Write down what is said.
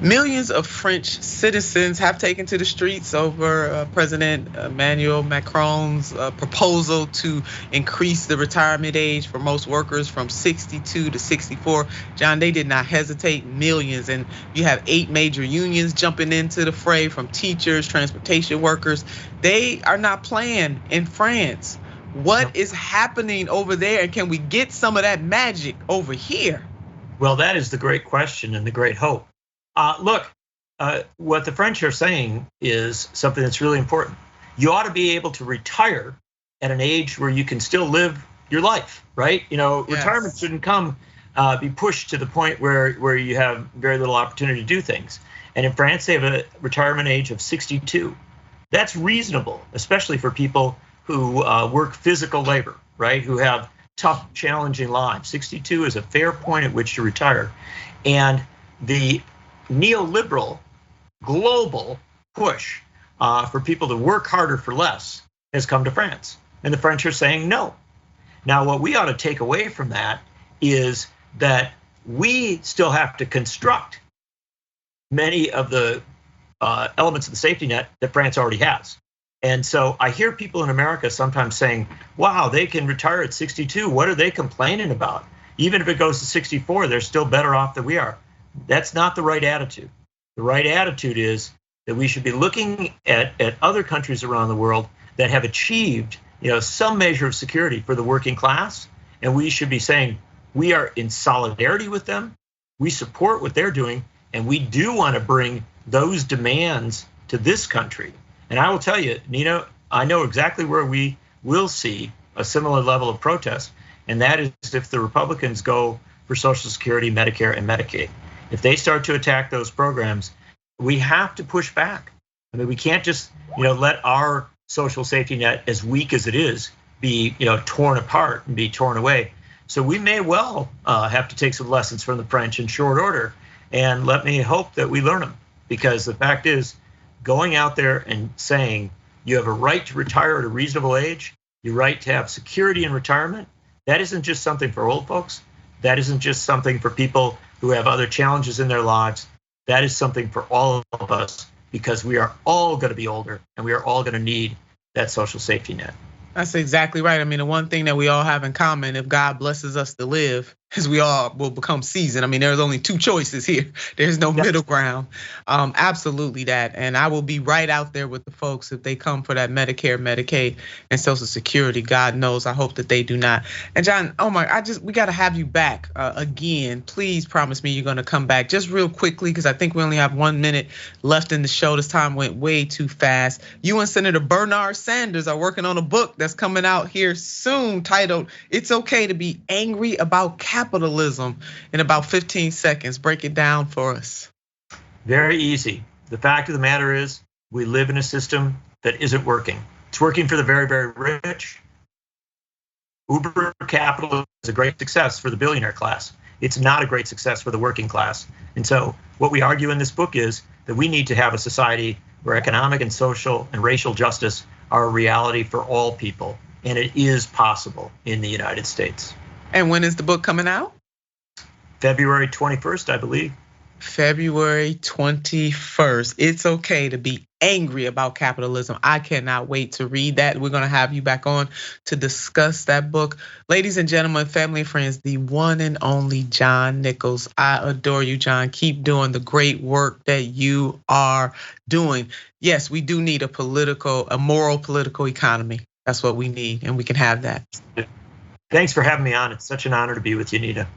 Millions of French citizens have taken to the streets over President Emmanuel Macron's proposal to increase the retirement age for most workers from 62 to 64. John, they did not hesitate, millions. And you have 8 major unions jumping into the fray, from teachers, transportation workers. They are not playing in France. What is happening over there? And can we get some of that magic over here? Well, that is the great question and the great hope. Look, what the French are saying is something that's really important. You ought to be able to retire at an age where you can still live your life, right? Yes. Retirement shouldn't be pushed to the point where you have very little opportunity to do things. And in France, they have a retirement age of 62. That's reasonable, especially for people who work physical labor, right? Who have tough, challenging lives. 62 is a fair point at which to retire. And the neoliberal global push for people to work harder for less has come to France. And the French are saying no. Now, what we ought to take away from that is that we still have to construct many of the elements of the safety net that France already has. And so I hear people in America sometimes saying, wow, they can retire at 62. What are they complaining about? Even if it goes to 64, they're still better off than we are. That's not the right attitude. The right attitude is that we should be looking at other countries around the world that have achieved, some measure of security for the working class, and we should be saying we are in solidarity with them. We support what they're doing, and we do want to bring those demands to this country. And I will tell you, Nina, I know exactly where we will see a similar level of protest, and that is if the Republicans go for Social Security, Medicare, and Medicaid. If they start to attack those programs, we have to push back. I mean, we can't just, let our social safety net, as weak as it is, be, torn apart and be torn away. So we may well have to take some lessons from the French in short order, and let me hope that we learn them. Because the fact is, going out there and saying you have a right to retire at a reasonable age, your right to have security in retirement, that isn't just something for old folks. That isn't just something for people who have other challenges in their lives. That is something for all of us, because we are all going to be older and we are all going to need that social safety net. That's exactly right. I mean, the one thing that we all have in common, if God blesses us to live, is we all will become seasoned. I mean, there's only 2 choices here. There's no middle ground. Absolutely that. And I will be right out there with the folks if they come for that Medicare, Medicaid, and Social Security. God knows, I hope that they do not. And John, we got to have you back again. Please promise me you're going to come back just real quickly, because I think we only have 1 minute left in the show. This time went way too fast. You and Senator Bernard Sanders are working on a book that's coming out here soon titled "It's Okay to Be Angry About Capitalism." In about 15 seconds, break it down for us. Very easy. The fact of the matter is, we live in a system that isn't working. It's working for the very, very rich. Uber capital is a great success for the billionaire class. It's not a great success for the working class. And so what we argue in this book is that we need to have a society where economic and social and racial justice are a reality for all people. And it is possible in the United States. And when is the book coming out? February 21st, I believe. February 21st. It's okay to be angry about capitalism. I cannot wait to read that. We're going to have you back on to discuss that book. Ladies and gentlemen, family and friends, the one and only John Nichols. I adore you, John. Keep doing the great work that you are doing. Yes, we do need a moral political economy. That's what we need, and we can have that. Thanks for having me on. It's such an honor to be with you, Nita.